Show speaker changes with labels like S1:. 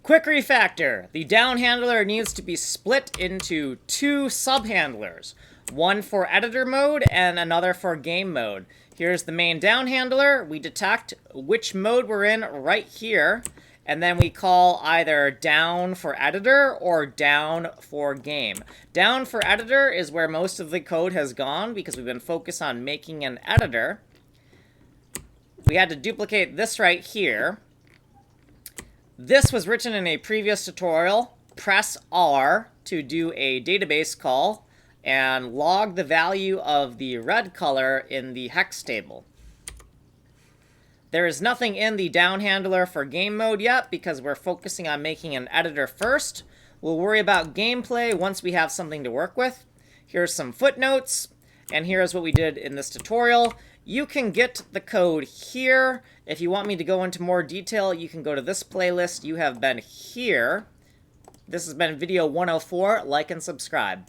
S1: Quick refactor. The down handler needs to be split into two subhandlers, one for editor mode and another for game mode. Here's the main down handler. We detect which mode we're in right here, and then we call either down for editor or down for game. Down for editor is where most of the code has gone because we've been focused on making an editor. We had to duplicate this right here. This was written in a previous tutorial. Press R to do a database call and log the value of the red color in the hex table. There is nothing in the down handler for game mode yet because we're focusing on making an editor first. We'll worry about gameplay once we have something to work with. Here's some footnotes, and here's what we did in this tutorial. You can get the code here. If you want me to go into more detail, you can go to this playlist. You have been here. This has been video 104. Like and subscribe.